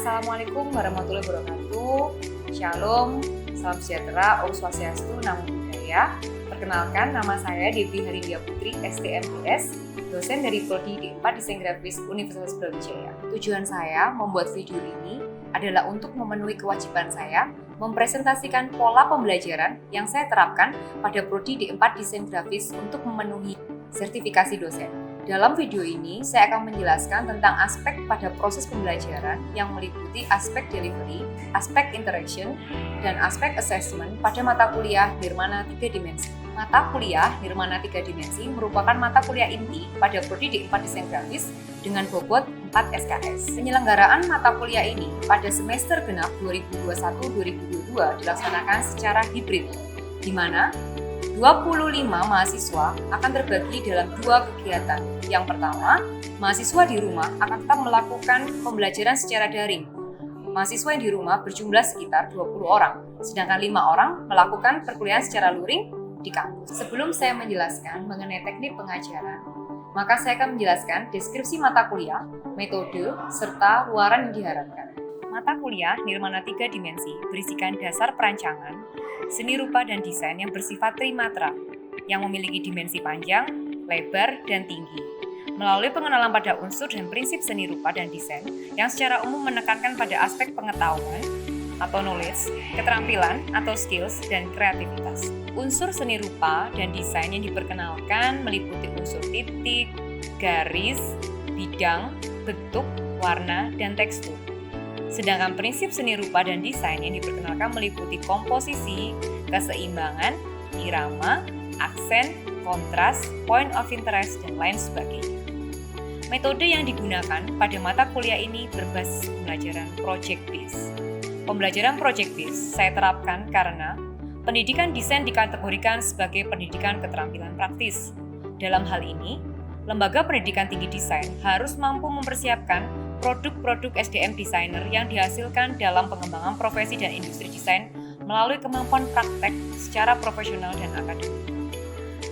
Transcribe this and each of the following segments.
Assalamualaikum warahmatullahi wabarakatuh. Shalom, salam sejahtera, Om Swastiastu, Namo Buddhaya. Perkenalkan, nama saya Devi Harindia Putri, STMDS, dosen dari Prodi D4 Desain Grafis Universitas Brawijaya. Tujuan saya membuat video ini adalah untuk memenuhi kewajiban saya mempresentasikan pola pembelajaran yang saya terapkan pada Prodi D4 Desain Grafis untuk memenuhi sertifikasi dosen. Dalam video ini, saya akan menjelaskan tentang aspek pada proses pembelajaran yang meliputi aspek delivery, aspek interaction, dan aspek assessment pada mata kuliah Nirmana 3 Dimensi. Mata kuliah Nirmana 3 Dimensi merupakan mata kuliah inti pada Prodi D4 Desain Grafis dengan bobot 4 SKS. Penyelenggaraan mata kuliah ini pada semester genap 2021-2022 dilaksanakan secara hibrid, di mana 25 mahasiswa akan terbagi dalam dua kegiatan. Yang pertama, mahasiswa di rumah akan tetap melakukan pembelajaran secara daring. Mahasiswa yang di rumah berjumlah sekitar 20 orang, sedangkan 5 orang melakukan perkuliahan secara luring di kampus. Sebelum saya menjelaskan mengenai teknik pengajaran, maka saya akan menjelaskan deskripsi mata kuliah, metode, serta luaran yang diharapkan. Mata kuliah Nirmana 3 Dimensi berisikan dasar perancangan, seni rupa dan desain yang bersifat trimatra, yang memiliki dimensi panjang, lebar, dan tinggi. Melalui pengenalan pada unsur dan prinsip seni rupa dan desain yang secara umum menekankan pada aspek pengetahuan atau knowledge, keterampilan atau skills, dan kreativitas. Unsur seni rupa dan desain yang diperkenalkan meliputi unsur titik, garis, bidang, bentuk, warna, dan tekstur. Sedangkan prinsip seni rupa dan desain yang diperkenalkan meliputi komposisi, keseimbangan, irama, aksen, kontras, point of interest, dan lain sebagainya. Metode yang digunakan pada mata kuliah ini berbasis pembelajaran project based. Pembelajaran project based saya terapkan karena pendidikan desain dikategorikan sebagai pendidikan keterampilan praktis. Dalam hal ini, lembaga pendidikan tinggi desain harus mampu mempersiapkan produk-produk SDM designer yang dihasilkan dalam pengembangan profesi dan industri desain melalui kemampuan praktek secara profesional dan akademik.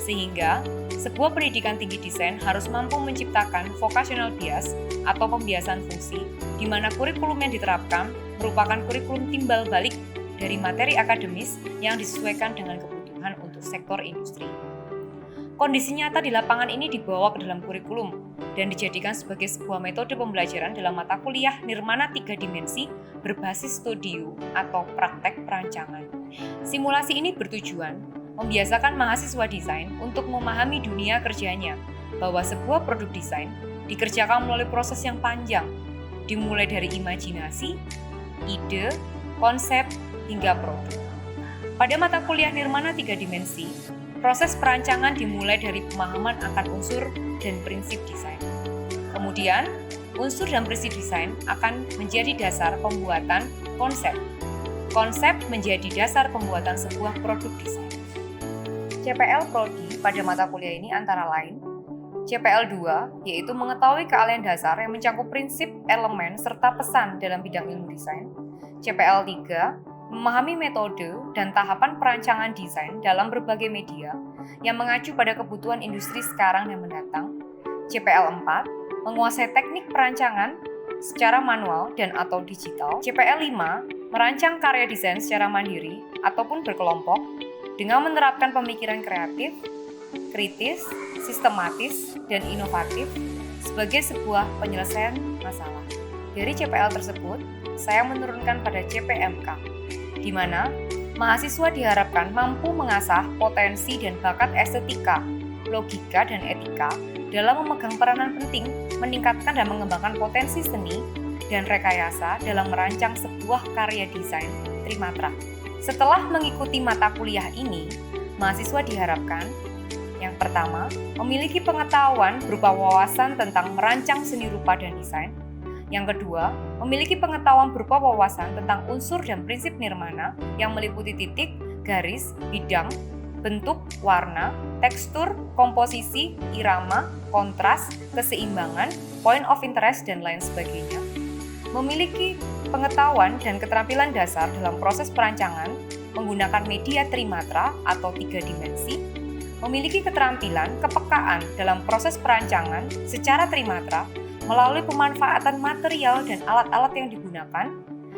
Sehingga, sebuah pendidikan tinggi desain harus mampu menciptakan vocational bias atau pembiasan fungsi, di mana kurikulum yang diterapkan merupakan kurikulum timbal balik dari materi akademis yang disesuaikan dengan kebutuhan untuk sektor industri. Kondisi nyata di lapangan ini dibawa ke dalam kurikulum dan dijadikan sebagai sebuah metode pembelajaran dalam mata kuliah Nirmana 3 Dimensi berbasis studio atau praktek perancangan. Simulasi ini bertujuan membiasakan mahasiswa desain untuk memahami dunia kerjanya, bahwa sebuah produk desain dikerjakan melalui proses yang panjang, dimulai dari imajinasi, ide, konsep, hingga produk. Pada mata kuliah Nirmana 3 Dimensi, proses perancangan dimulai dari pemahaman akan unsur dan prinsip desain. Kemudian, unsur dan prinsip desain akan menjadi dasar pembuatan konsep. Konsep menjadi dasar pembuatan sebuah produk desain. CPL Prodi pada mata kuliah ini antara lain CPL 2, yaitu mengetahui keahlian dasar yang mencakup prinsip, elemen, serta pesan dalam bidang ilmu desain. CPL 3, memahami metode dan tahapan perancangan desain dalam berbagai media yang mengacu pada kebutuhan industri sekarang dan mendatang. CPL 4, menguasai teknik perancangan secara manual dan atau digital. CPL 5, merancang karya desain secara mandiri ataupun berkelompok dengan menerapkan pemikiran kreatif, kritis, sistematis, dan inovatif sebagai sebuah penyelesaian masalah. Dari CPL tersebut, saya menurunkan pada CPMK, di mana mahasiswa diharapkan mampu mengasah potensi dan bakat estetika, logika, dan etika dalam memegang peranan penting meningkatkan dan mengembangkan potensi seni dan rekayasa dalam merancang sebuah karya desain trimatra. Setelah mengikuti mata kuliah ini, mahasiswa diharapkan yang pertama, memiliki pengetahuan berupa wawasan tentang merancang seni rupa dan desain. Yang kedua, memiliki pengetahuan berupa wawasan tentang unsur dan prinsip nirmana yang meliputi titik, garis, bidang, bentuk, warna, tekstur, komposisi, irama, kontras, keseimbangan, point of interest, dan lain sebagainya. Memiliki pengetahuan dan keterampilan dasar dalam proses perancangan menggunakan media trimatra atau 3 dimensi, memiliki keterampilan kepekaan dalam proses perancangan secara trimatra melalui pemanfaatan material dan alat-alat yang digunakan.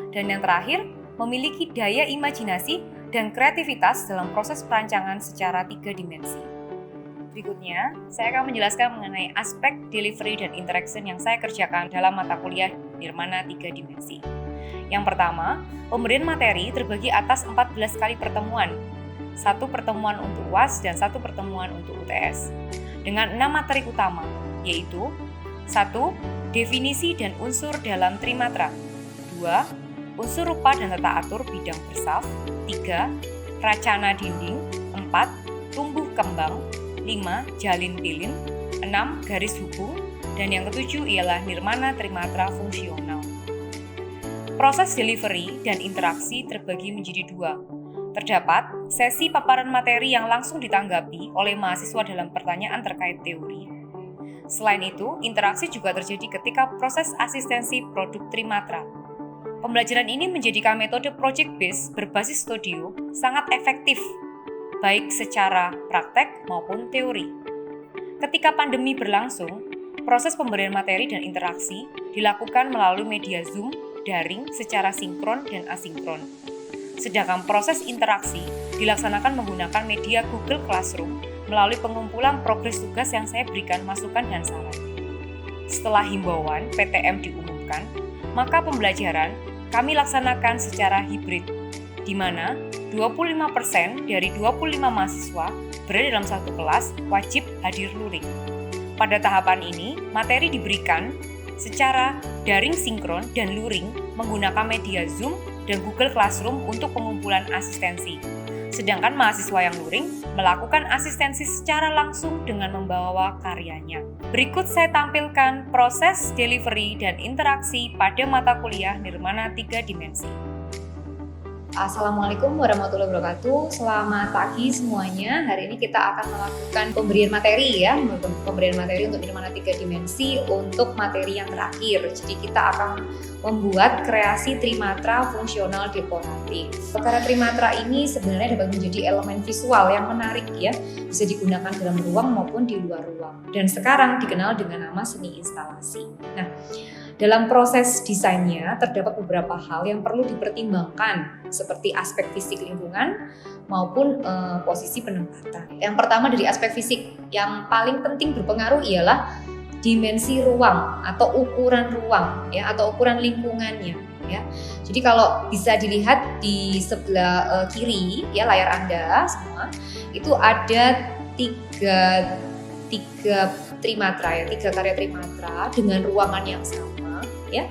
Dan yang terakhir, memiliki daya imajinasi dan kreativitas dalam proses perancangan secara 3 dimensi. Berikutnya, saya akan menjelaskan mengenai aspek delivery dan interaction yang saya kerjakan dalam mata kuliah Nirmana 3 dimensi. Yang pertama, pemberian materi terbagi atas 14 kali pertemuan, 1 pertemuan untuk UAS dan 1 pertemuan untuk UTS, dengan 6 materi utama, yaitu 1. Definisi dan unsur dalam trimatra. 2. Unsur rupa dan tata atur bidang bersaf. 3. Racana dinding. 4. Tumbuh kembang. 5. Jalin pilin. 6. Garis hubung. Dan yang ketujuh ialah Nirmana Trimatra Fungsional. Proses delivery dan interaksi terbagi menjadi 2. Terdapat sesi paparan materi yang langsung ditanggapi oleh mahasiswa dalam pertanyaan terkait teori. Selain itu, interaksi juga terjadi ketika proses asistensi produk trimatra. Pembelajaran ini menjadikan metode project-based berbasis studio sangat efektif, baik secara praktek maupun teori. Ketika pandemi berlangsung, proses pemberian materi dan interaksi dilakukan melalui media Zoom, daring secara sinkron dan asinkron. Sedangkan proses interaksi dilaksanakan menggunakan media Google Classroom melalui pengumpulan progres tugas yang saya berikan masukan dan saran. Setelah himbauan PTM diumumkan, maka pembelajaran kami laksanakan secara hibrid, di mana 25% dari 25 mahasiswa berada dalam satu kelas wajib hadir luring. Pada tahapan ini, materi diberikan secara daring sinkron dan luring menggunakan media Zoom dan Google Classroom untuk pengumpulan asistensi. Sedangkan mahasiswa yang luring melakukan asistensi secara langsung dengan membawa karyanya. Berikut saya tampilkan proses delivery dan interaksi pada mata kuliah Nirmana 3 dimensi. Assalamualaikum warahmatullahi wabarakatuh. Selamat pagi semuanya. Hari ini kita akan melakukan pemberian materi ya, pemberian materi untuk Nirmana 3 dimensi untuk materi yang terakhir. Jadi kita akan membuat kreasi trimatra fungsional dekoratif. Karena trimatra ini sebenarnya dapat menjadi elemen visual yang menarik ya, bisa digunakan dalam ruang maupun di luar ruang. Dan sekarang dikenal dengan nama seni instalasi. Nah, dalam proses desainnya terdapat beberapa hal yang perlu dipertimbangkan seperti aspek fisik lingkungan maupun posisi penempatan. Yang pertama dari aspek fisik yang paling penting berpengaruh ialah dimensi ruang atau ukuran ruang ya, atau ukuran lingkungannya ya. Jadi kalau bisa dilihat di sebelah kiri ya layar Anda semua itu ada tiga trimatra ya, 3 karya trimatra dengan ruangan yang sama ya,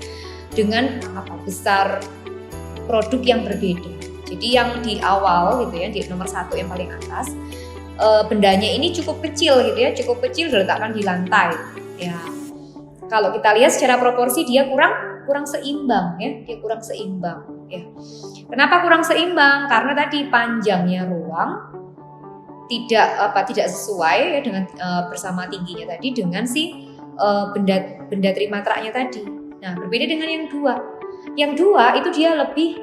dengan besar produk yang berbeda. Jadi yang di awal gitu ya, di nomor 1 yang paling atas, bendanya ini cukup kecil gitu ya, cukup kecil diletakkan di lantai ya. Kalau kita lihat secara proporsi dia kurang seimbang ya, dia kurang seimbang ya. Kenapa kurang seimbang? Karena tadi panjangnya ruang tidak sesuai ya dengan bersama tingginya tadi dengan si benda trimatranya tadi. Nah, berbeda dengan yang dua. Yang dua itu dia lebih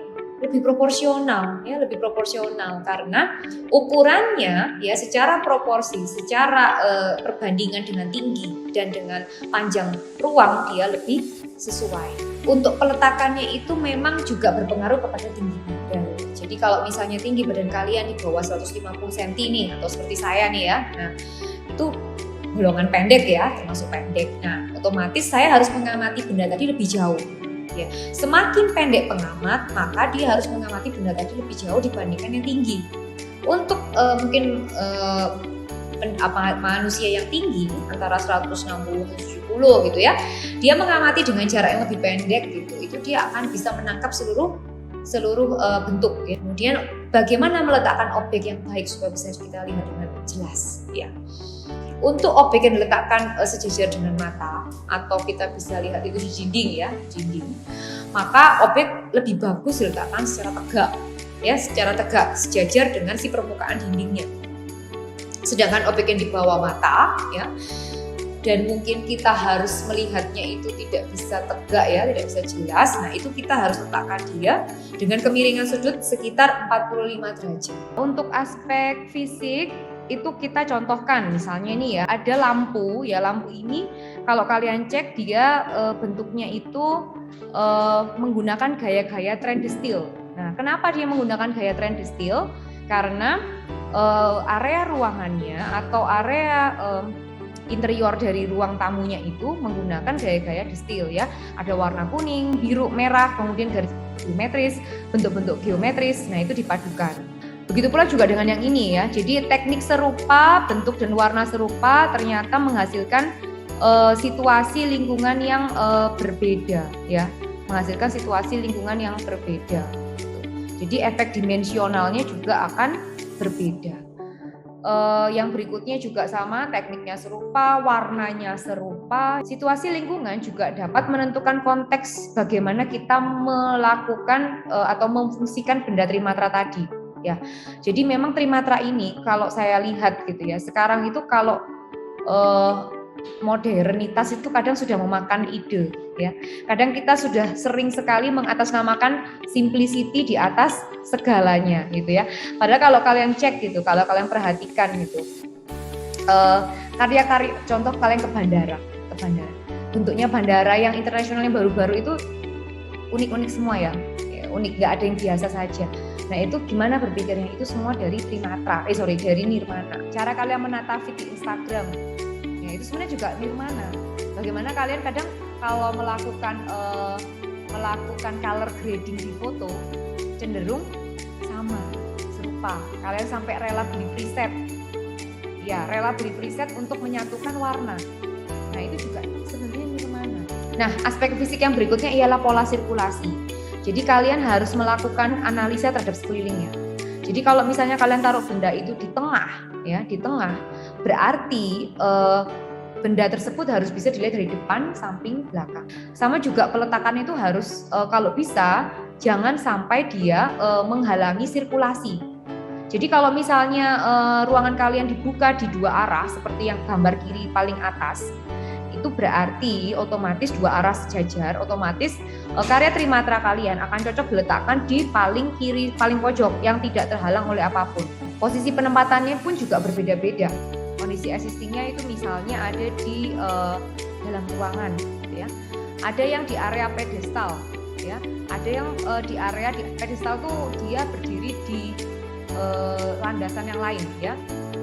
proporsional ya, lebih proporsional karena ukurannya ya secara proporsi, secara perbandingan dengan tinggi dan dengan panjang ruang dia lebih sesuai. Untuk peletakannya itu memang juga berpengaruh kepada tinggi badan. Jadi kalau misalnya tinggi badan kalian di bawah 150 cm nih atau seperti saya nih ya, nah itu golongan pendek ya, termasuk pendek. Nah, otomatis saya harus mengamati benda tadi lebih jauh. Ya, semakin pendek pengamat, maka dia harus mengamati benda tadi lebih jauh dibandingkan yang tinggi. Untuk manusia yang tinggi antara 160 ke 70 gitu ya, dia mengamati dengan jarak yang lebih pendek gitu. Itu dia akan bisa menangkap seluruh bentuk ya. Kemudian bagaimana meletakkan objek yang baik supaya bisa kita lihat dengan jelas ya. Untuk objek yang diletakkan sejajar dengan mata atau kita bisa lihat itu di dinding ya, dinding, maka objek lebih bagus diletakkan secara tegak ya, secara tegak sejajar dengan si permukaan dindingnya. Sedangkan objek yang di bawah mata ya, dan mungkin kita harus melihatnya itu tidak bisa tegak ya, tidak bisa jelas. Nah, itu kita harus letakkan dia dengan kemiringan sudut sekitar 45 derajat. Untuk aspek fisik itu kita contohkan, misalnya ini ya, ada lampu ya, lampu ini kalau kalian cek dia bentuknya itu menggunakan gaya-gaya trend steel. Nah, kenapa dia menggunakan gaya trend steel? Karena area ruangannya atau area interior dari ruang tamunya itu menggunakan gaya-gaya steel ya. Ada warna kuning, biru, merah, kemudian garis geometris, bentuk-bentuk geometris. Nah, itu dipadukan. Begitu pula juga dengan yang ini ya. Jadi teknik serupa, bentuk dan warna serupa ternyata menghasilkan situasi lingkungan yang berbeda ya. Menghasilkan situasi lingkungan yang berbeda. Jadi efek dimensionalnya juga akan berbeda. Yang berikutnya juga sama, tekniknya serupa, warnanya serupa. Situasi lingkungan juga dapat menentukan konteks bagaimana kita melakukan atau memfungsikan benda trimatra tadi. Ya, jadi memang trimatra ini kalau saya lihat gitu ya, sekarang itu kalau modernitas itu kadang sudah memakan ide ya. Kadang kita sudah sering sekali mengatasnamakan simplicity di atas segalanya gitu ya. Padahal kalau kalian cek gitu, kalau kalian perhatikan gitu, karya-karya contoh kalian ke bandara. Bentuknya bandara yang internasional yang baru-baru itu unik-unik semua ya, unik, nggak ada yang biasa saja. Nah itu gimana berpikirnya? Itu semua dari trimatra, dari nirmana. Cara kalian menata feed di Instagram, ya itu sebenarnya juga nirmana. Bagaimana kalian kadang kalau melakukan color grading di foto cenderung sama, serupa. Kalian sampai rela beli preset, ya rela beli preset untuk menyatukan warna. Nah itu juga sebenarnya nirmana. Nah aspek fisik yang berikutnya ialah pola sirkulasi. Jadi kalian harus melakukan analisa terhadap sekelilingnya. Jadi kalau misalnya kalian taruh benda itu di tengah, ya di tengah, berarti benda tersebut harus bisa dilihat dari depan, samping, belakang. Sama juga peletakan itu harus kalau bisa jangan sampai dia menghalangi sirkulasi. Jadi kalau misalnya ruangan kalian dibuka di dua arah seperti yang gambar kiri paling atas, itu berarti otomatis dua arah sejajar, otomatis karya trimatra kalian akan cocok diletakkan di paling kiri, paling pojok yang tidak terhalang oleh apapun. Posisi penempatannya pun juga berbeda-beda. Kondisi existingnya itu misalnya ada di dalam ruangan, ya. Ada yang di area pedestal, ya. Ada yang di area di pedestal tuh dia berdiri di landasan yang lain, ya.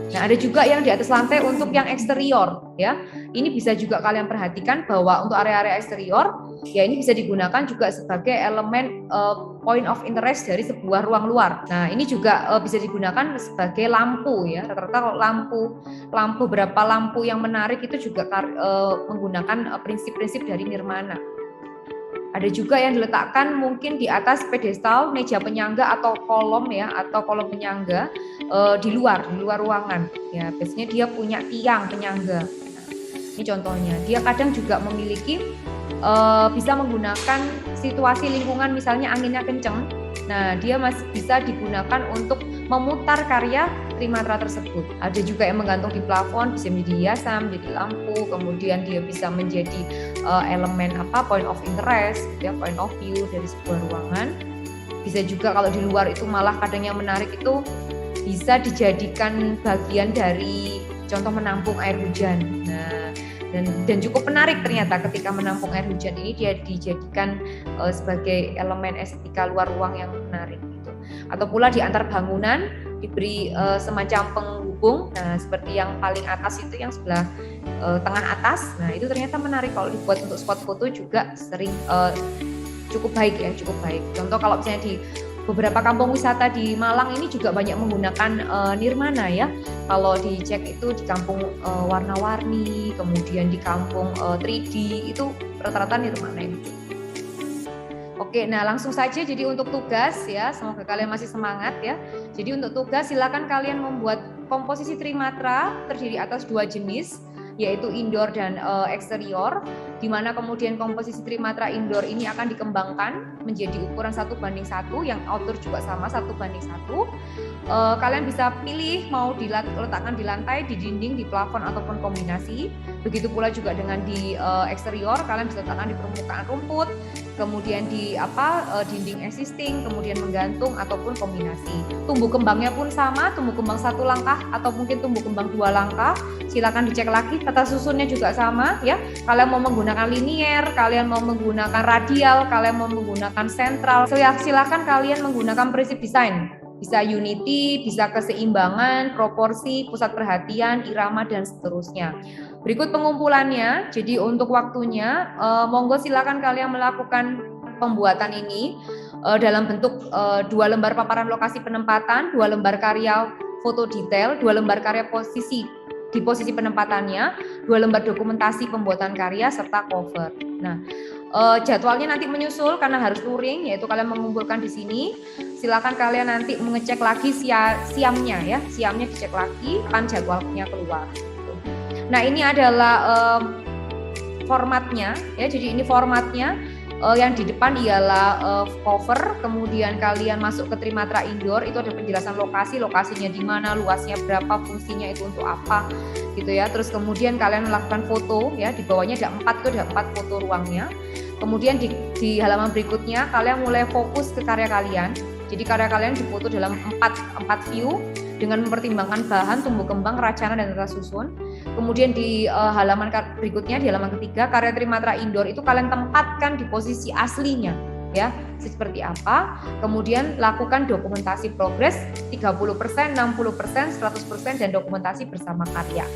Nah, ada juga yang di atas lantai untuk yang eksterior, ya. Ini bisa juga kalian perhatikan bahwa untuk area-area eksterior, ya ini bisa digunakan juga sebagai elemen point of interest dari sebuah ruang luar. Nah, ini juga bisa digunakan sebagai lampu, ya. Rata-rata kalau lampu berapa lampu yang menarik itu juga menggunakan prinsip-prinsip dari nirmana. Ada juga yang diletakkan mungkin di atas pedestal, meja penyangga atau kolom ya, atau kolom penyangga di luar ruangan. Ya, biasanya dia punya tiang penyangga. Nah, ini contohnya. Dia kadang juga memiliki bisa menggunakan situasi lingkungan, misalnya anginnya kenceng. Nah, dia masih bisa digunakan untuk memutar karya trimatra tersebut. Ada juga yang menggantung di plafon, bisa menjadi hiasan, menjadi lampu, kemudian dia bisa menjadi elemen point of interest, ya, point of view dari sebuah ruangan. Bisa juga kalau di luar itu malah kadang yang menarik itu bisa dijadikan bagian dari contoh menampung air hujan. Nah, dan cukup menarik ternyata ketika menampung air hujan ini dia dijadikan sebagai elemen estetika luar ruang yang menarik gitu. Atau pula di antar bangunan diberi semacam penghubung. Nah, seperti yang paling atas itu yang sebelah tengah atas. Nah, itu ternyata menarik kalau dibuat untuk spot foto juga sering cukup baik ya, cukup baik. Contoh kalau misalnya di beberapa kampung wisata di Malang ini juga banyak menggunakan nirmana ya. Kalau dicek itu di kampung warna-warni, kemudian di kampung 3D itu rata-rata nirmana itu. Oke, nah langsung saja jadi untuk tugas ya, semoga kalian masih semangat ya. Jadi untuk tugas silakan kalian membuat komposisi trimatra terdiri atas dua jenis, yaitu indoor dan eksterior, di mana kemudian komposisi trimatra indoor ini akan dikembangkan menjadi ukuran 1:1, yang outdoor juga sama 1:1. Kalian bisa pilih mau diletakkan di lantai, di dinding, di plafon ataupun kombinasi. Begitu pula juga dengan di eksterior, kalian bisa letakkan di permukaan rumput, kemudian di dinding existing, kemudian menggantung ataupun kombinasi. Tumbuh kembangnya pun sama, tumbuh kembang 1 langkah atau mungkin tumbuh kembang 2 langkah. Silakan dicek lagi, tata susunnya juga sama ya. Kalian mau menggunakan linier, kalian mau menggunakan radial, kalian mau menggunakan sentral, silakan kalian menggunakan prinsip desain. Bisa unity, bisa keseimbangan, proporsi, pusat perhatian, irama, dan seterusnya. Berikut pengumpulannya. Jadi untuk waktunya, monggo silakan kalian melakukan pembuatan ini dalam bentuk 2 lembar paparan lokasi penempatan, 2 lembar karya foto detail, 2 lembar karya di posisi penempatannya, 2 lembar dokumentasi pembuatan karya, serta cover. Nah, jadwalnya nanti menyusul karena harus touring, yaitu kalian mengumpulkan di sini. Silakan kalian nanti mengecek lagi siamnya ya, siamnya dicek lagi kan jadwalnya keluar. Nah, ini adalah formatnya ya. Jadi ini formatnya. Yang di depan ialah cover, kemudian kalian masuk ke Trimatra Indoor, itu ada penjelasan lokasinya di mana, luasnya berapa, fungsinya itu untuk apa gitu ya. Terus kemudian kalian melakukan foto ya, di bawahnya ada 4 foto ruangnya. Kemudian di halaman berikutnya kalian mulai fokus ke karya kalian. Jadi karya kalian difoto dalam 4 view dengan mempertimbangkan bahan, tumbuh kembang, racana, dan tata susun. Kemudian di halaman berikutnya, di halaman ketiga, karya Trimatra Indoor itu kalian tempatkan di posisi aslinya ya, seperti apa. Kemudian lakukan dokumentasi progres 30%, 60%, 100%, dan dokumentasi bersama karya.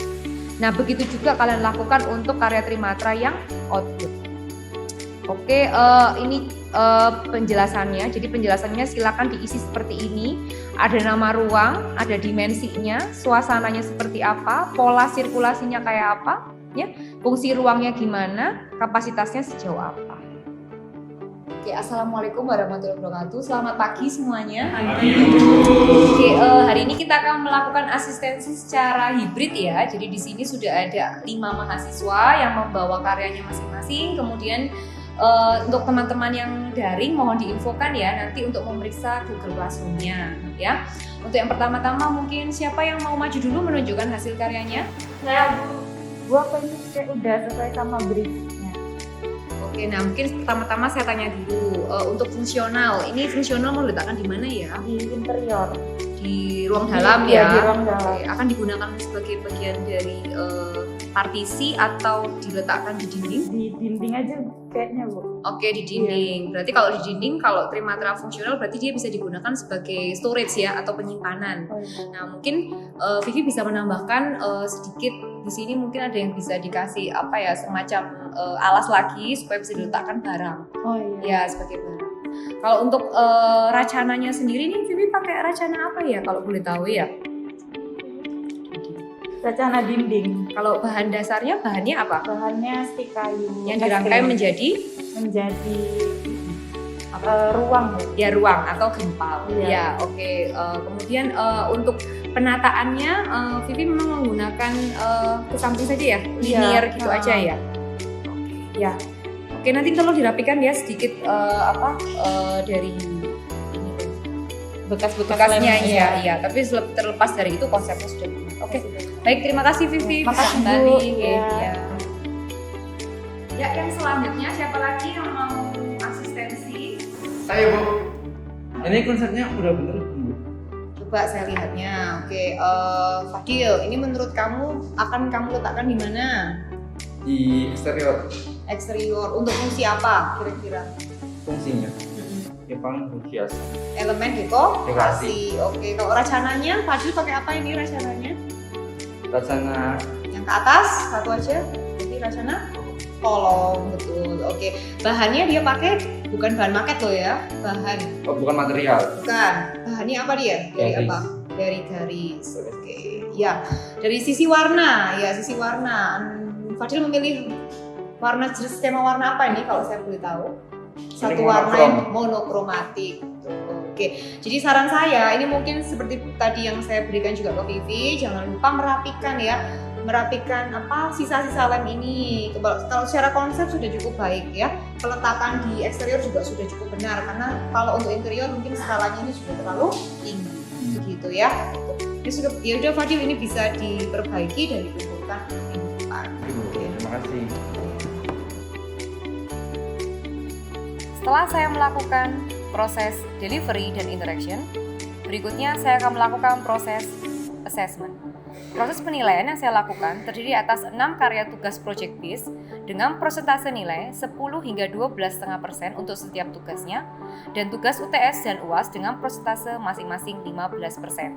Nah, begitu juga kalian lakukan untuk karya Trimatra yang output. Oke, ini penjelasannya. Jadi penjelasannya silakan diisi seperti ini. Ada nama ruang, ada dimensinya, suasananya seperti apa, pola sirkulasinya kayak apa, ya, fungsi ruangnya gimana, kapasitasnya sejauh apa. Oke, assalamualaikum warahmatullahi wabarakatuh. Selamat pagi semuanya. Oke, hari ini kita akan melakukan asistensi secara hibrid ya. Jadi di sini sudah ada 5 mahasiswa yang membawa karyanya masing-masing. Kemudian untuk teman-teman yang daring mohon diinfokan ya nanti untuk memeriksa Google Classroom-nya ya. Untuk yang pertama-tama mungkin siapa yang mau maju dulu menunjukkan hasil karyanya? Saya Bu apa ini kayak udah selesai sama briefnya. Oke, nah mungkin pertama-tama saya tanya dulu untuk fungsional. Ini fungsional mau diletakkan di mana ya? Di interior. Di ruang dalam ya? Di ruang dalam. Oke, akan digunakan sebagai bagian dari partisi atau diletakkan di dinding? Di dinding aja kayaknya Bu. Oke, di dinding. Berarti kalau di dinding, kalau Trimatra fungsional berarti dia bisa digunakan sebagai storage ya atau penyimpanan. Nah, mungkin Vivi bisa menambahkan sedikit di sini, mungkin ada yang bisa dikasih semacam alas lagi supaya bisa diletakkan barang. Oh iya. Ya, sebagai barang. Kalau untuk racananya sendiri nih, Vivi pakai racana apa ya kalau boleh tahu ya? Racana dinding. Kalau bahan dasarnya, bahannya apa? Bahannya stik kayu. Yang dirangkai menjadi ruang ya, ruang atau gempal. Iya. Ya, oke. Kemudian untuk penataannya Vivi memang menggunakan ke samping saja ya, linear gitu aja ya. Oke, ya. Oke, nanti kalau dirapikan ya sedikit dari ini bekas-bekasnya ya. Tapi terlepas dari itu konsepnya sudah benar. Oke. Baik, terima kasih Vivi. Makasih Bu. Kembali. Ya. Ya, yang selanjutnya siapa lagi yang mau asistensi? Saya Bu. Ini konsepnya udah bener Bu. Coba saya lihatnya. Oke, Fadil, ini menurut kamu akan kamu letakkan di mana? Di eksterior. Eksterior. Untuk fungsi apa kira-kira? Fungsinya ya paling hias. Elemen dekorasi. Oke, kalau racananya Fadil pakai apa ini racananya? Racana Yang ke atas satu aja. Jadi racana kolom, betul. Oke, bahannya dia pakai bukan bahan maket loh ya, bahan. oh, bukan material. Bukan. Bahannya apa dia? Dari Garis. apa? Dari garis. Oke. Ya, dari sisi warna. Fadil memilih tema warna apa ini kalau saya boleh tahu? Satu warna yang monokromatik. Oke, jadi saran saya ini mungkin seperti tadi yang saya berikan juga ke Vivi, jangan lupa merapikan ya merapikan sisa-sisa lem ini. Kalau secara konsep sudah cukup baik ya. Peletakan di eksterior juga sudah cukup benar, karena kalau untuk interior mungkin skalanya ini sudah terlalu tinggi begitu ya. Ya udah Fadil, ini bisa diperbaiki dan dikumpulkan minggu depan. Terima kasih. Setelah saya melakukan proses delivery dan interaction, berikutnya saya akan melakukan proses assessment. Proses penilaian yang saya lakukan terdiri atas 6 karya tugas project based dengan persentase nilai 10 hingga 12,5% untuk setiap tugasnya, dan tugas UTS dan UAS dengan persentase masing-masing 15%.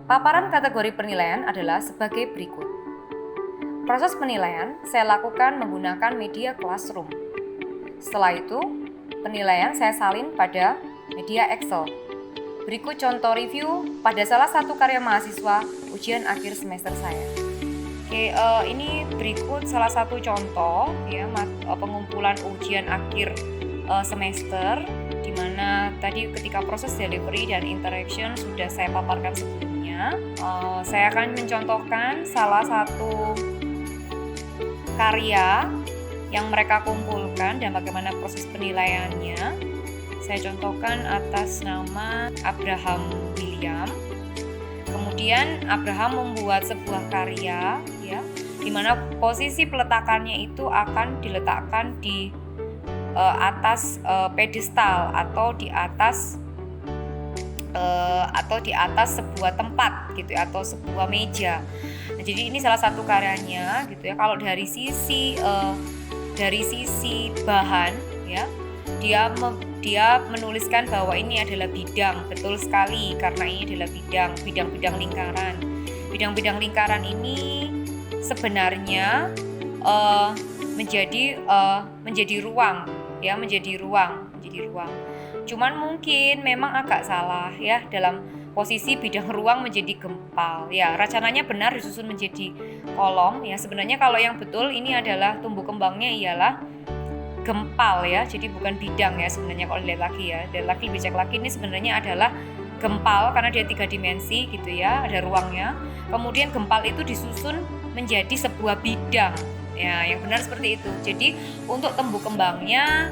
Paparan kategori penilaian adalah sebagai berikut. Proses penilaian saya lakukan menggunakan media Classroom. Setelah itu, penilaian saya salin pada media Excel. Berikut contoh review pada salah satu karya mahasiswa ujian akhir semester saya. Oke, ini berikut salah satu contoh ya pengumpulan ujian akhir semester, di mana tadi ketika proses delivery dan interaction sudah saya paparkan sebelumnya. Saya akan mencontohkan salah satu karya yang mereka kumpulkan dan bagaimana proses penilaiannya. Saya contohkan atas nama Abraham William. Kemudian Abraham membuat sebuah karya ya, di mana posisi peletakannya itu akan diletakkan di atas pedestal atau di atas sebuah tempat gitu ya, atau sebuah meja. Nah, jadi ini salah satu karyanya gitu ya. Kalau dari sisi bahan ya, dia menuliskan bahwa ini adalah bidang, betul sekali, karena ini adalah bidang-bidang lingkaran. Bidang-bidang lingkaran ini sebenarnya menjadi ruang ya, menjadi ruang. Cuman mungkin memang agak salah ya dalam posisi bidang ruang menjadi gempal ya. Rencananya benar disusun menjadi kolom ya. Sebenarnya kalau yang betul ini adalah tumbuh kembangnya ialah gempal ya, jadi bukan bidang ya sebenarnya. Kalau dilihat lagi ya, dan lagi lebih cek lagi, ini sebenarnya adalah gempal karena dia 3 dimensi gitu ya, ada ruangnya. Kemudian gempal itu disusun menjadi sebuah bidang ya, yang benar seperti itu. Jadi untuk tumbuh kembangnya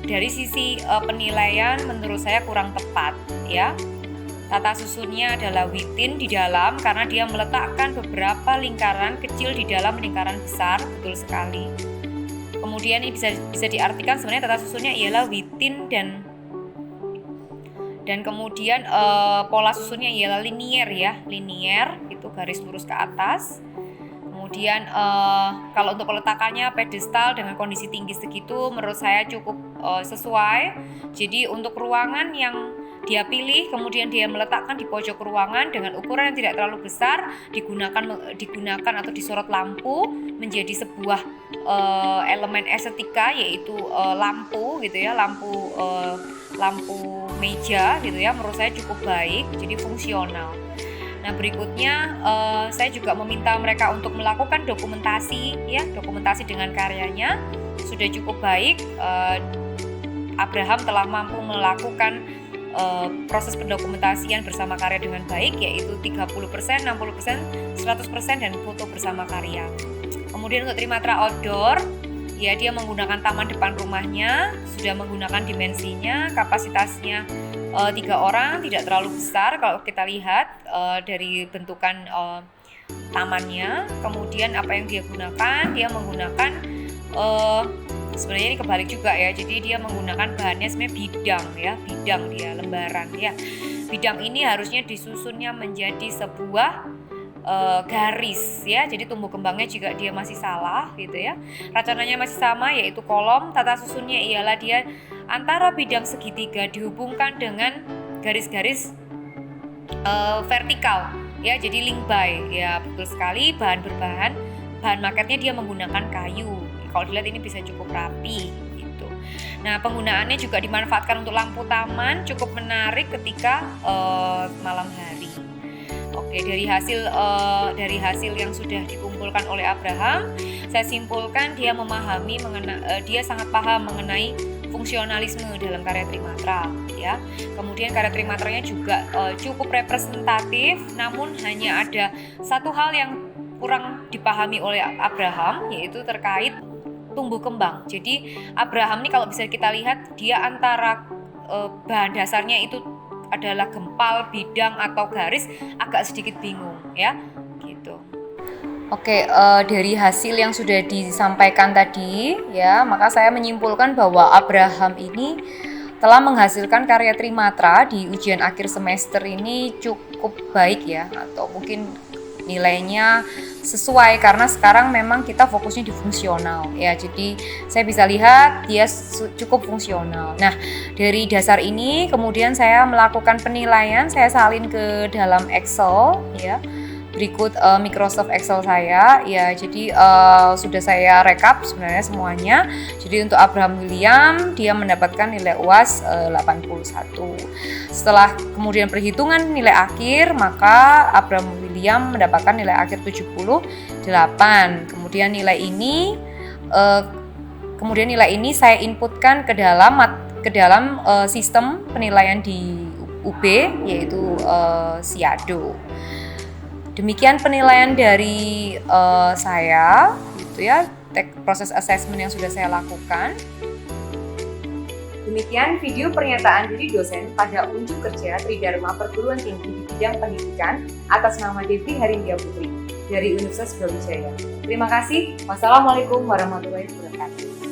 dari sisi penilaian menurut saya kurang tepat ya. Tata susunnya adalah within, di dalam, karena dia meletakkan beberapa lingkaran kecil di dalam lingkaran besar, betul sekali. Kemudian ini bisa diartikan sebenarnya tata susunnya ialah within dan kemudian pola susunnya ialah linier ya, linier itu garis lurus ke atas. Kemudian kalau untuk peletakannya pedestal dengan kondisi tinggi segitu menurut saya cukup sesuai. Jadi untuk ruangan yang dia pilih, kemudian dia meletakkan di pojok ruangan dengan ukuran yang tidak terlalu besar, digunakan atau disorot lampu menjadi sebuah elemen estetika, yaitu lampu gitu ya, lampu meja gitu ya, menurut saya cukup baik, jadi fungsional. Nah berikutnya saya juga meminta mereka untuk melakukan dokumentasi ya, dokumentasi dengan karyanya sudah cukup baik. Abraham telah mampu melakukan proses pendokumentasian bersama karya dengan baik, yaitu 30%, 60%, 100% dan foto bersama karya. Kemudian untuk Trimatra Outdoor, ya dia menggunakan taman depan rumahnya, sudah menggunakan dimensinya, kapasitasnya 3 orang, tidak terlalu besar kalau kita lihat dari bentukan tamannya. Kemudian apa yang dia gunakan? Dia menggunakan sebenarnya ini kebalik juga ya, jadi dia menggunakan bahannya sebenarnya bidang dia, lembaran ya. Bidang ini harusnya disusunnya menjadi sebuah garis ya, jadi tumbuh kembangnya juga dia masih salah gitu ya. Rencananya masih sama, yaitu kolom. Tata susunnya ialah dia antara bidang segitiga dihubungkan dengan garis-garis vertikal ya, jadi link by ya, betul sekali. Bahan maketnya dia menggunakan kayu. Kalau dilihat ini bisa cukup rapi gitu. Nah penggunaannya juga dimanfaatkan untuk lampu taman, cukup menarik ketika malam hari. Oke, dari hasil yang sudah dikumpulkan oleh Abraham, saya simpulkan dia dia sangat paham mengenai fungsionalisme dalam karya Trimatra ya. Kemudian karya Trimatranya juga cukup representatif, namun hanya ada satu hal yang kurang dipahami oleh Abraham, yaitu terkait tumbuh kembang. Jadi Abraham ini kalau bisa kita lihat, dia antara bahan dasarnya itu adalah gempal, bidang atau garis, agak sedikit bingung ya gitu. Oke, dari hasil yang sudah disampaikan tadi ya, maka saya menyimpulkan bahwa Abraham ini telah menghasilkan karya trimatra di ujian akhir semester ini cukup baik ya, atau mungkin nilainya sesuai karena sekarang memang kita fokusnya di fungsional ya, jadi saya bisa lihat dia cukup fungsional. Nah, dari dasar ini kemudian saya melakukan penilaian, saya salin ke dalam Excel ya, berikut Microsoft Excel saya ya. Jadi sudah saya rekap sebenarnya semuanya. Jadi untuk Abraham William dia mendapatkan nilai UAS 81. Setelah kemudian perhitungan nilai akhir, maka Abraham William mendapatkan nilai akhir 78. Kemudian nilai ini saya inputkan ke dalam sistem penilaian di UB, yaitu Siado. Demikian penilaian dari saya gitu ya, proses assessment yang sudah saya lakukan. Demikian video pernyataan diri dosen pada unjuk kerja Tridharma Perguruan Tinggi di bidang pendidikan atas nama Devi Harindia Putri dari Universitas Brawijaya. Terima kasih. Wassalamualaikum warahmatullahi wabarakatuh.